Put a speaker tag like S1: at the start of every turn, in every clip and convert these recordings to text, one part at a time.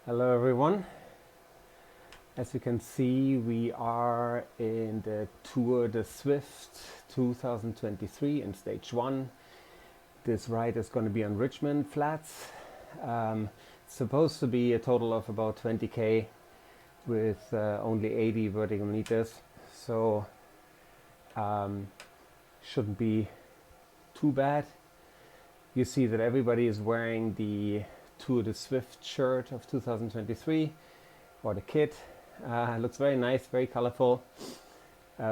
S1: Hello everyone. As you can see, we are in the Tour de Zwift 2023 in stage 1. This ride is going to be on Richmond flats. It's supposed to be a total of about 20k with only 80 vertical meters, so shouldn't be too bad. You see that everybody is wearing the Tour de Zwift shirt of 2023, or the kit. Looks very nice, very colorful.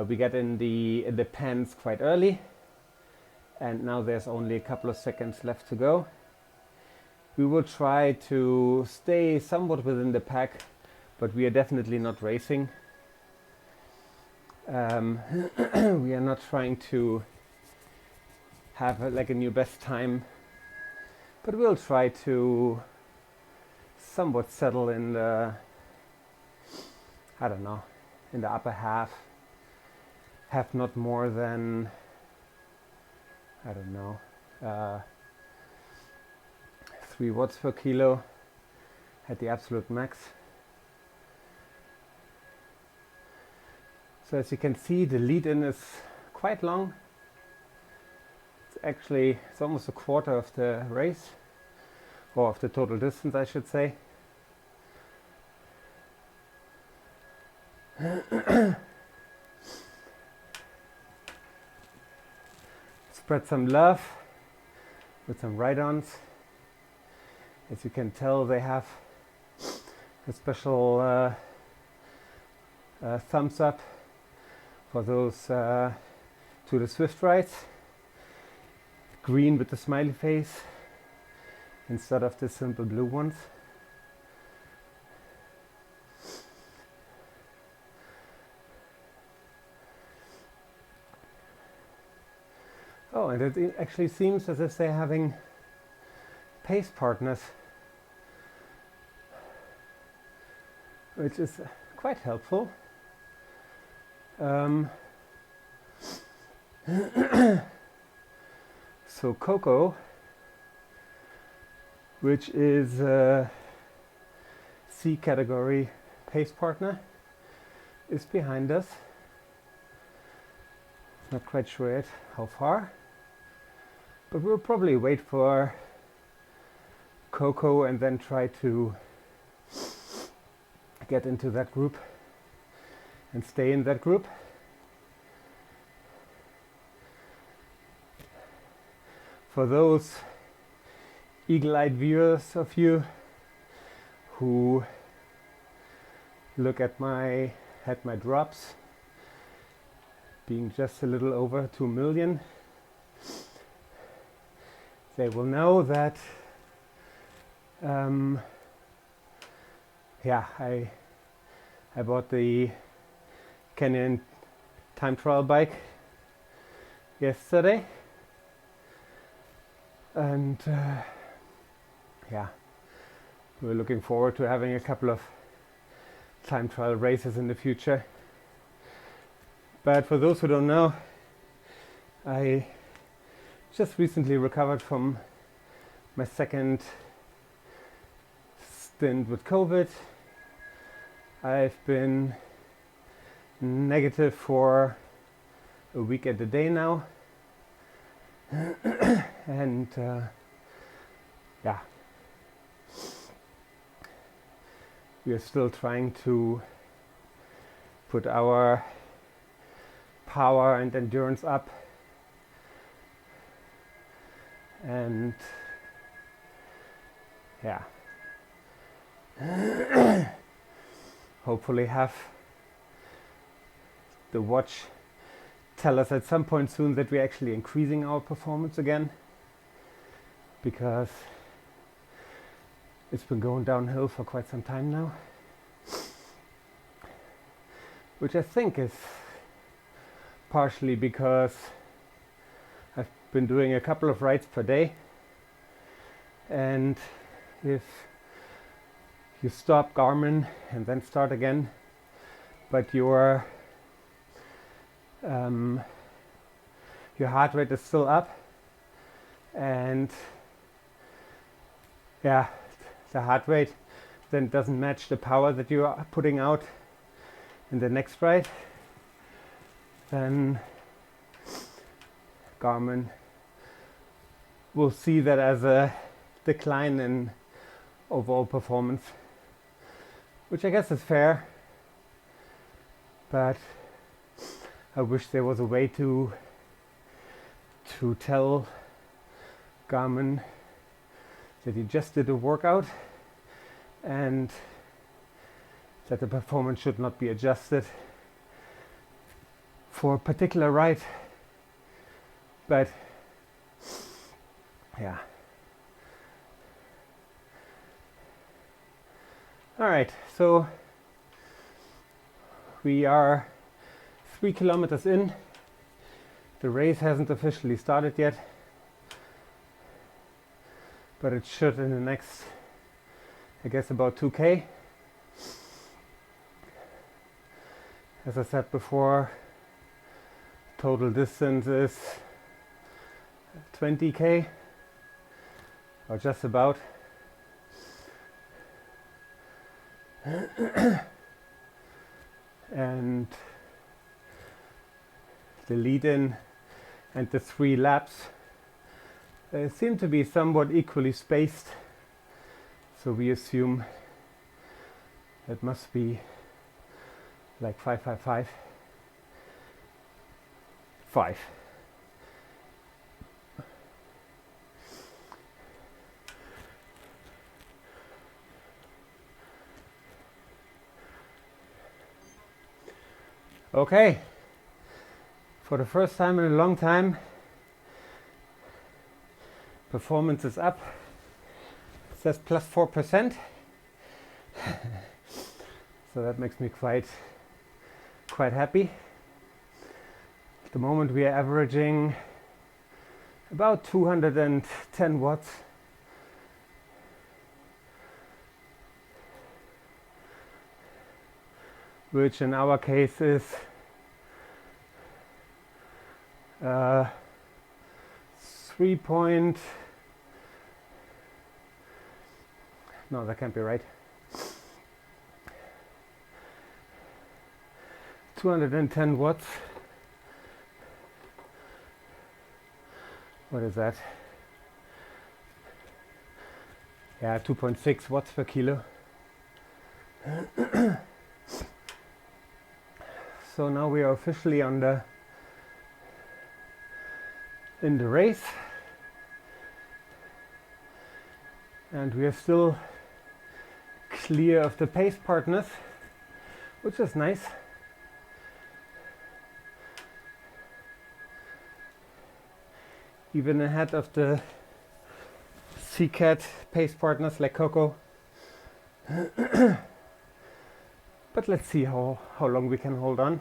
S1: We get in the pens quite early, and now there's only a couple of seconds left to go. We will try to stay somewhat within the pack, but we are definitely not racing. We are not trying to have like a new best time, but we'll try to somewhat settle in the, I don't know, in the upper half. Have not more than, I don't know, 3 watts per kilo at the absolute max. So as you can see, the lead-in is quite long. It's almost a quarter of the race, or of the total distance, I should say. Spread some love with some ride-ons. As you can tell, they have a special thumbs up for those to the Zwift rides. Green with the smiley face instead of the simple blue ones. Oh, and it actually seems as if they're having pace partners, which is quite helpful. So Coco, which is a C category pace partner, is behind us. Not quite sure yet how far, but we'll probably wait for Coco and then try to get into that group and stay in that group. For those eagle-eyed viewers of you who look at my drops being just a little over 2 million, they will know that I bought the Canyon time trial bike yesterday, and we're looking forward to having a couple of time trial races in the future. But for those who don't know, I just recently recovered from my second stint with COVID. I've been negative for a week and a day now. And we are still trying to put our power and endurance up, and hopefully have the watch tell us at some point soon that we're actually increasing our performance again, because it's been going downhill for quite some time now, which I think is partially because I've been doing a couple of rides per day, and if you stop Garmin and then start again, but your heart rate is still up, and the heart rate then doesn't match the power that you are putting out in the next ride, then Garmin will see that as a decline in overall performance, which I guess is fair, but I wish there was a way to tell Garmin that you just did a workout and that the performance should not be adjusted for a particular ride. But yeah. Alright, so we are 3 kilometers in. The race hasn't officially started yet, but it should in the next, I guess, about 2K. As I said before, total distance is 20K, or just about. And the lead-in and the 3 laps seem to be somewhat equally spaced, so we assume it must be like 5. Okay, for the first time in a long time, performance is up. It says plus 4%. So that makes me quite happy. At the moment we are averaging about 210 watts. Which in our case is 3 point, no, that can't be right. 210 watts. What is that? Yeah, 2.6 watts per kilo. So now we are officially in the race, and we are still clear of the pace partners, which is nice. Even ahead of the CCAT pace partners like Coco. But let's see how long we can hold on.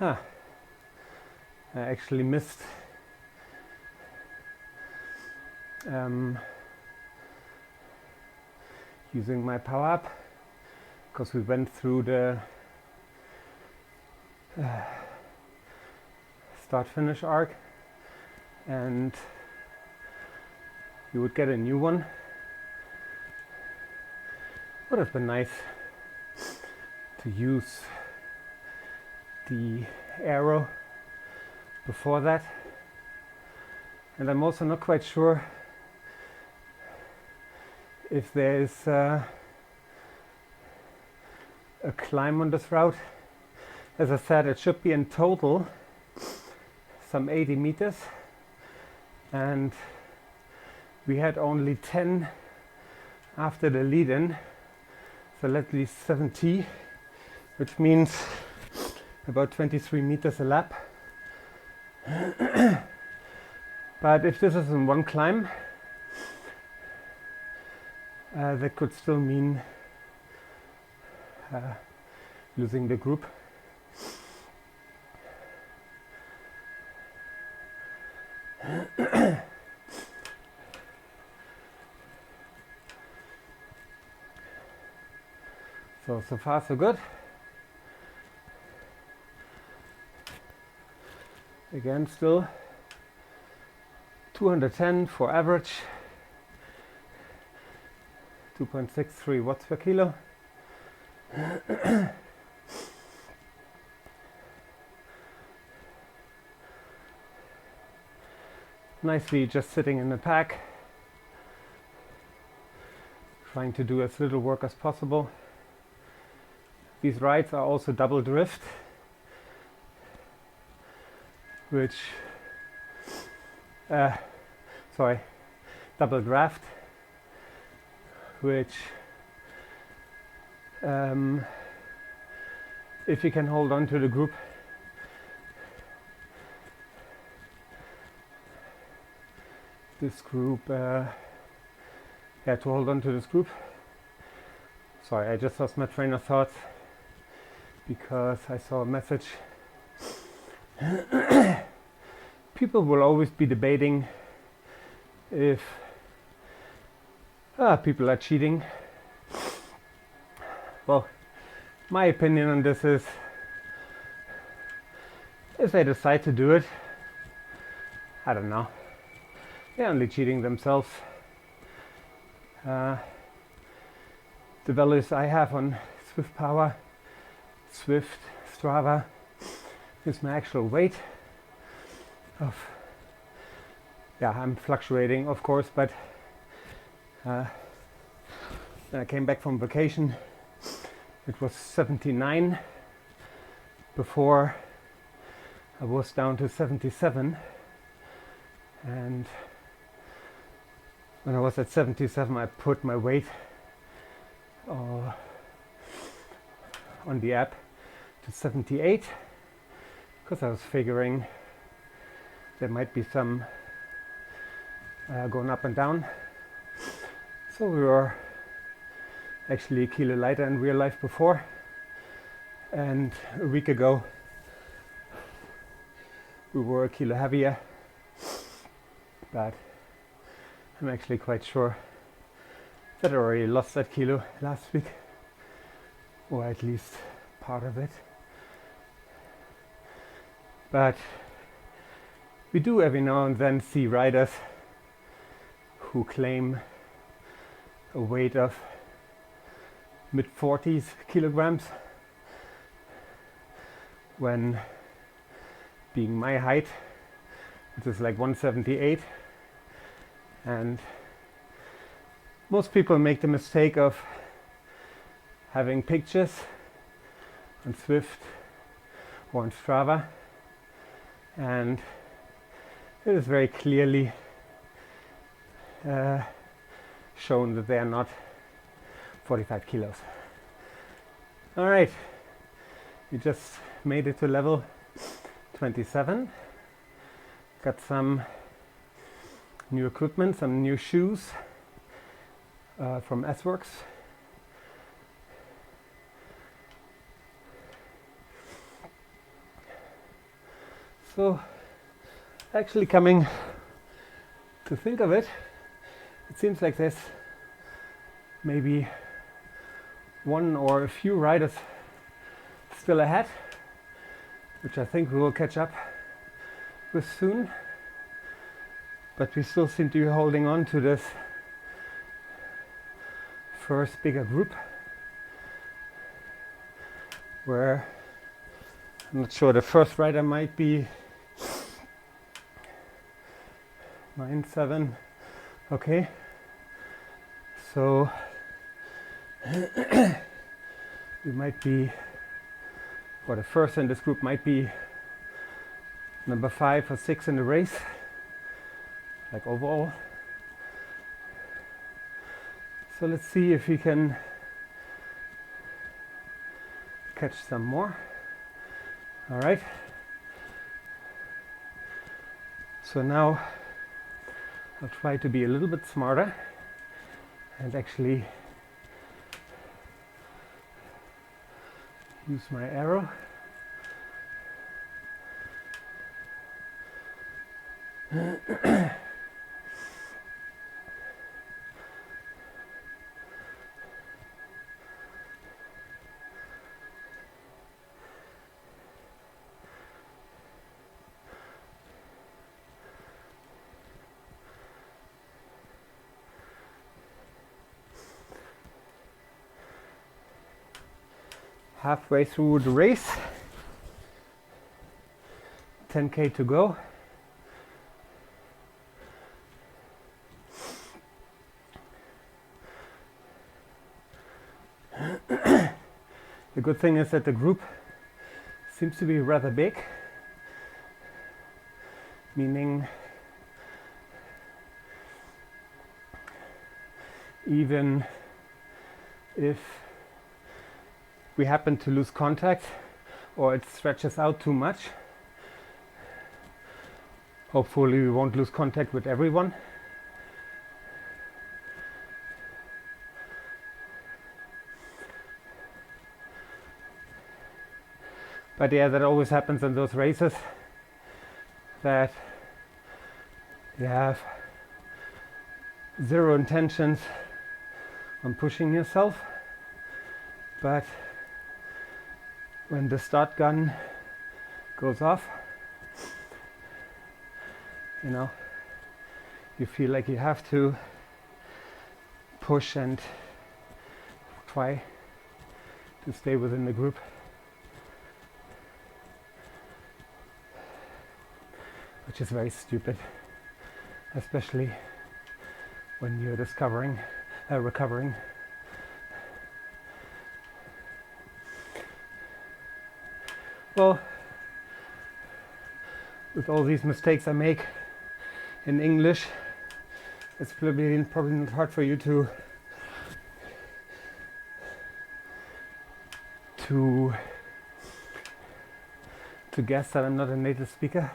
S1: I actually missed using my power up because we went through the start-finish arc, and you would get a new one. Would have been nice to use the arrow before that. And I'm also not quite sure if there is a climb on this route. As I said, it should be in total some 80 meters, and we had only 10 after the lead-in, so that leaves 70, which means about 23 meters a lap. But if this is in one climb, that could still mean losing the group. So far so good. Again, still 210 for average, 2.63 watts per kilo. Nicely just sitting in the pack, trying to do as little work as possible. These rides are also double drift, which double draft, which if you can hold on to the group, this group, to hold on to this group. Sorry, I just lost my train of thought because I saw a message. People will always be debating if people are cheating. Well, my opinion on this is, if they decide to do it, I don't know, they're only cheating themselves. The values I have on Zwift Power, Zwift, Strava, is my actual weight of, I'm fluctuating of course, but when I came back from vacation it was 79. Before I was down to 77, and when I was at 77 I put my weight on the app to 78, because I was figuring there might be some going up and down. So we were actually a kilo lighter in real life before, and a week ago we were a kilo heavier, but I'm actually quite sure that I already lost that kilo last week, or at least part of it. But we do every now and then see riders who claim a weight of mid-40s kilograms, when being my height, which is like 178, and most people make the mistake of having pictures on Zwift or on Strava, and it is very clearly shown that they are not 45 kilos. All right, we just made it to level 27. Got some new equipment, some new shoes from S-Works. So actually, coming to think of it, it seems like there's maybe one or a few riders still ahead, which I think we will catch up with soon. But we still seem to be holding on to this first bigger group, where I'm not sure, the first rider might be 9-7. Okay, so we might be, or the first in this group might be number 5 or 6 in the race, like overall. So let's see if we can catch some more. All right, so now I'll try to be a little bit smarter and actually use my arrow. halfway through the race, 10k to go. The good thing is that the group seems to be rather big, meaning even if we happen to lose contact or it stretches out too much, hopefully we won't lose contact with everyone. But yeah, that always happens in those races, that you have zero intentions on pushing yourself, but when the start gun goes off, you know, you feel like you have to push and try to stay within the group. Which is very stupid, especially when you're recovering. Well, with all these mistakes I make in English, it's probably not hard for you to guess that I'm not a native speaker.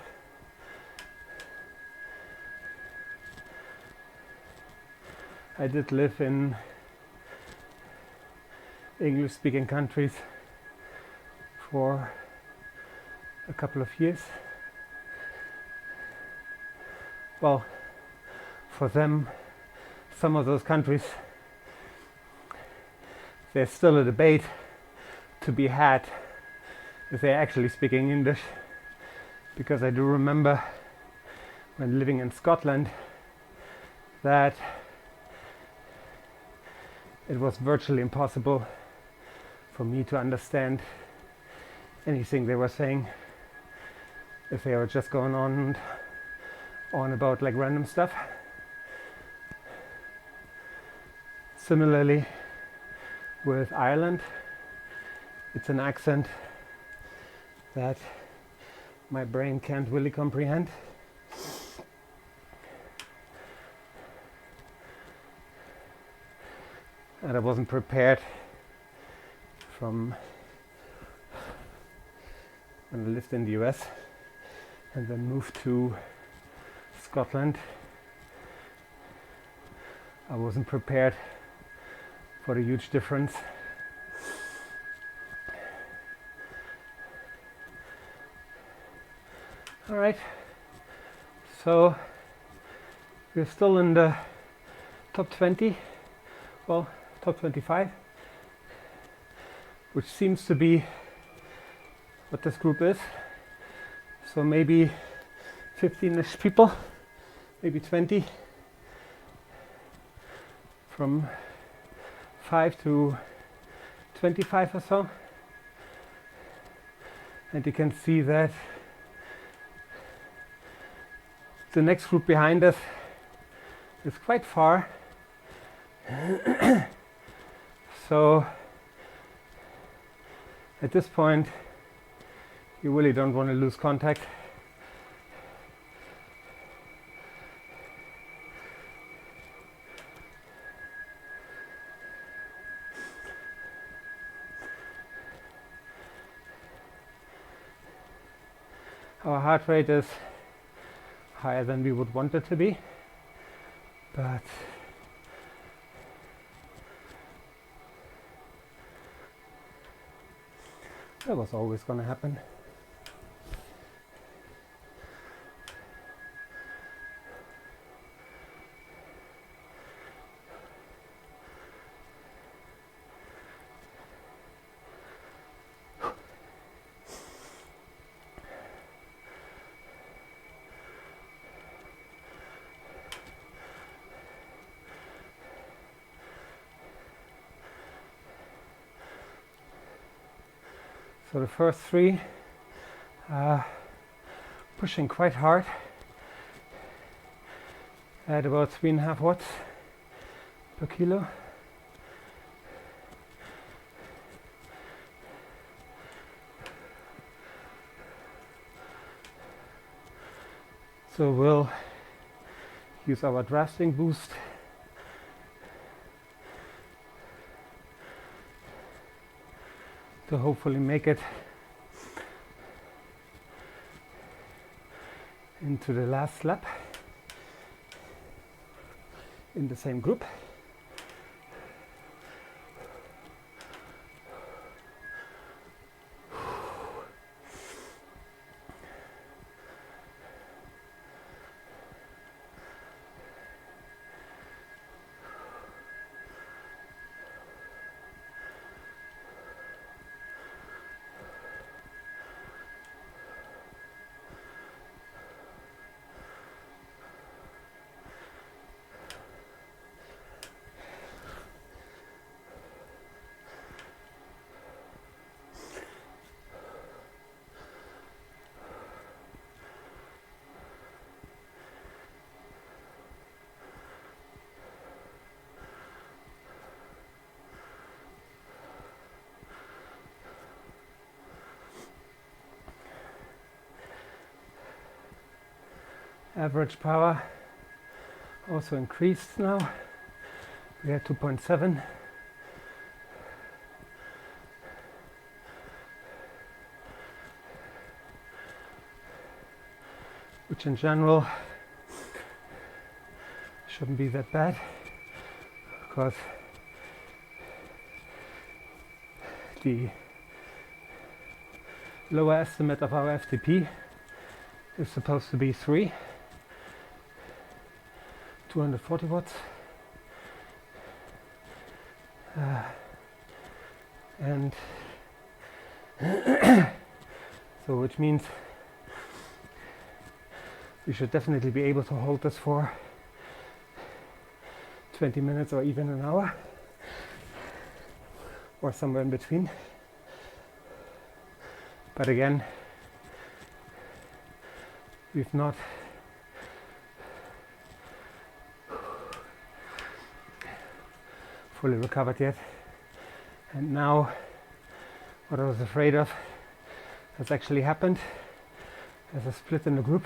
S1: I did live in English-speaking countries for a couple of years. Well, for them, some of those countries, there's still a debate to be had if they're actually speaking English, because I do remember when living in Scotland that it was virtually impossible for me to understand anything they were saying if they were just going on about like random stuff. Similarly with Ireland, it's an accent that my brain can't really comprehend. And I wasn't prepared from when I lived in the US and then moved to Scotland. I wasn't prepared for the huge difference. All right, so we're still in the top 20, well, top 25, which seems to be what this group is. So maybe 15-ish people, maybe 20, from 5 to 25 or so. And you can see that the next group behind us is quite far. So at this point you really don't want to lose contact. Our heart rate is higher than we would want it to be, but that was always going to happen. So the first 3, pushing quite hard at about 3.5 watts per kilo. So we'll use our drafting boost to hopefully make it into the last lap in the same group. Average power also increased now. We had 2.7. Which in general shouldn't be that bad, because the lower estimate of our FTP is supposed to be 240 watts. And so which means we should definitely be able to hold this for 20 minutes or even an hour or somewhere in between. But again, we've not fully recovered yet. And now what I was afraid of has actually happened. There's a split in the group.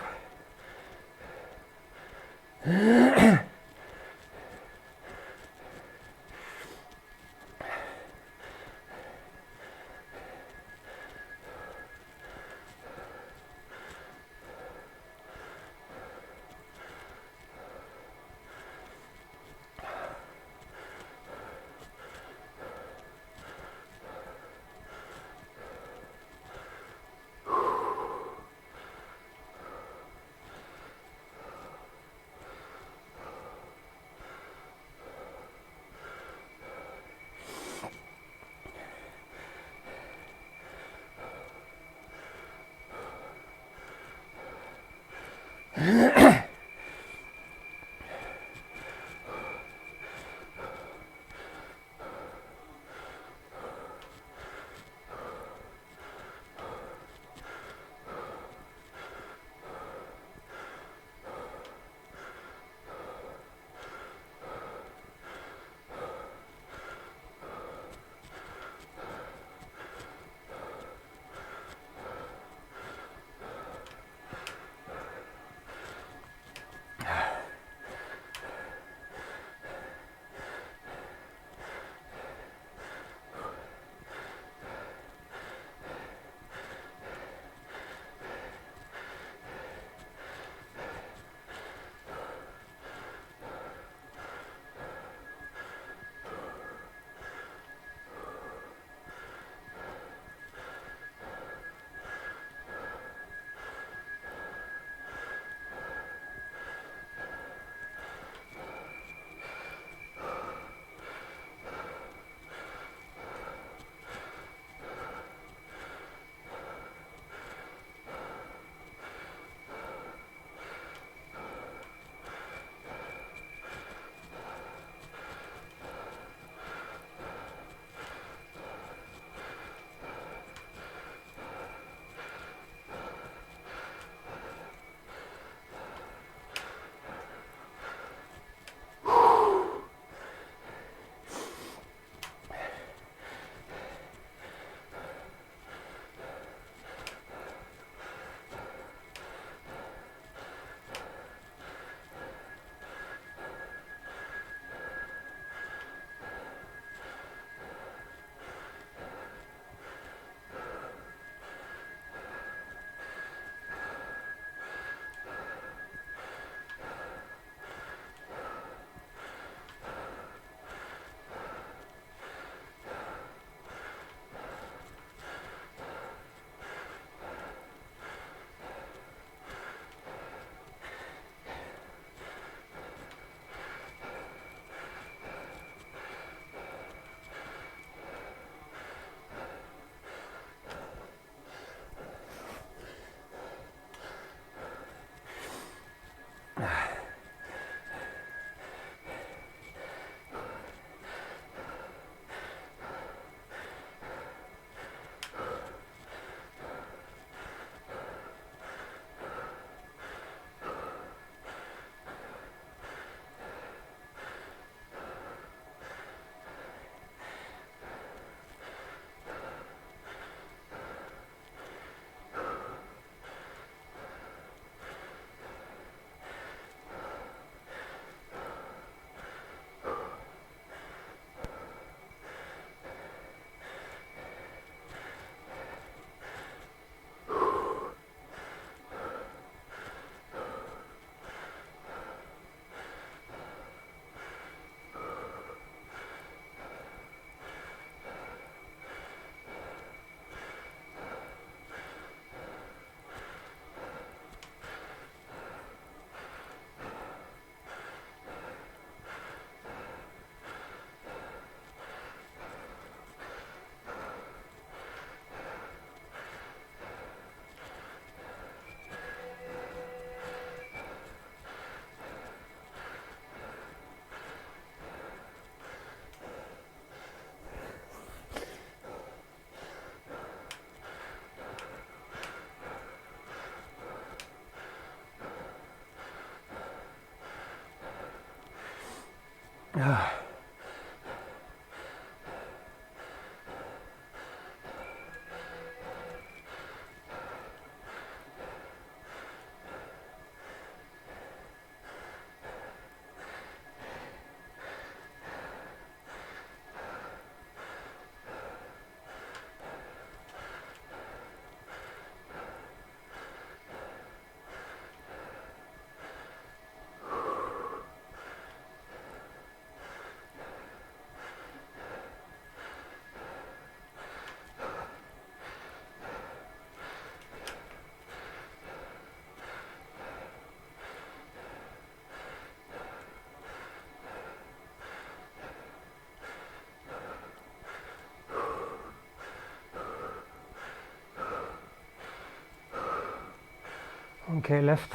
S1: Okay, left.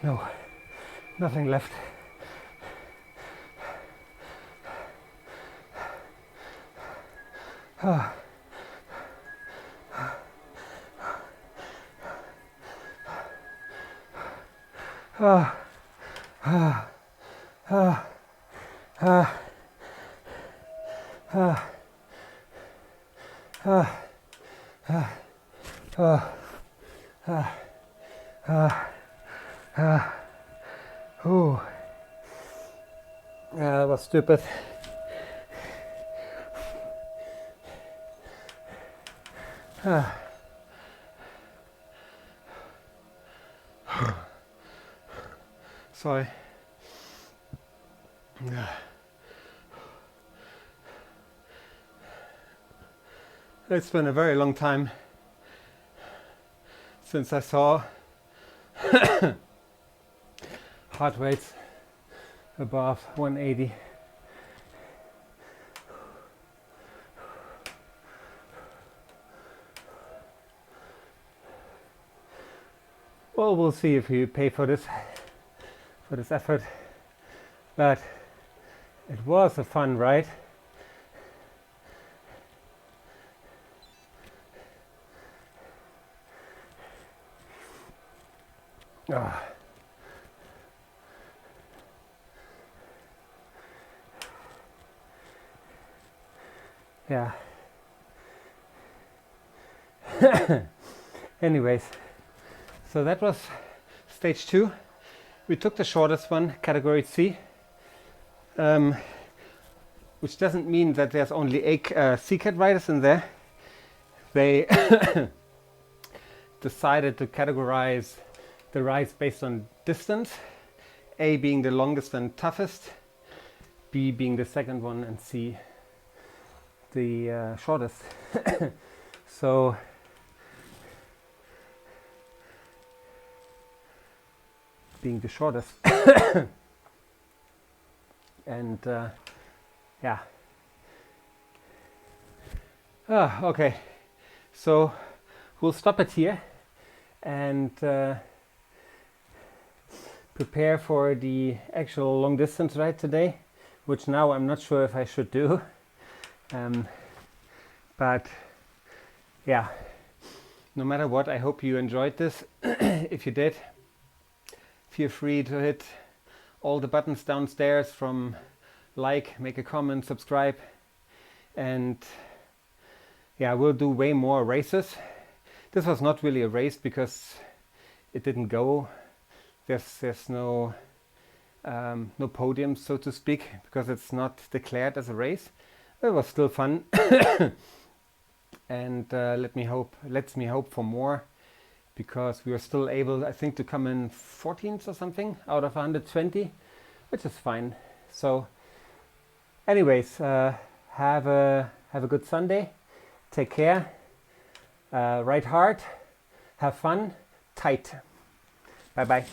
S1: No, nothing left. That was stupid. Sorry. It's been a very long time since I saw heart rates above 180. Well, we'll see if you pay for this effort, but it was a fun ride. Yeah. Anyways, so that was stage 2. We took the shortest one, category C, which doesn't mean that there's only 8 C-Cat riders in there. They decided to categorize the rides based on distance, A being the longest and toughest, B being the second one, and C the shortest. So being the shortest. And yeah. Okay, so we'll stop it here and prepare for the actual long distance ride today, which now I'm not sure if I should do, but yeah, no matter what, I hope you enjoyed this. If you did, feel free to hit all the buttons downstairs from like, make a comment, subscribe, and yeah, we'll do way more races. This was not really a race because it didn't go. There's no no podium, so to speak, because it's not declared as a race. It was still fun, and lets me hope for more, because we are still able, I think, to come in 14th or something out of 120, which is fine. So, anyways, have a good Sunday. Take care. Ride hard. Have fun. Tight. Bye bye.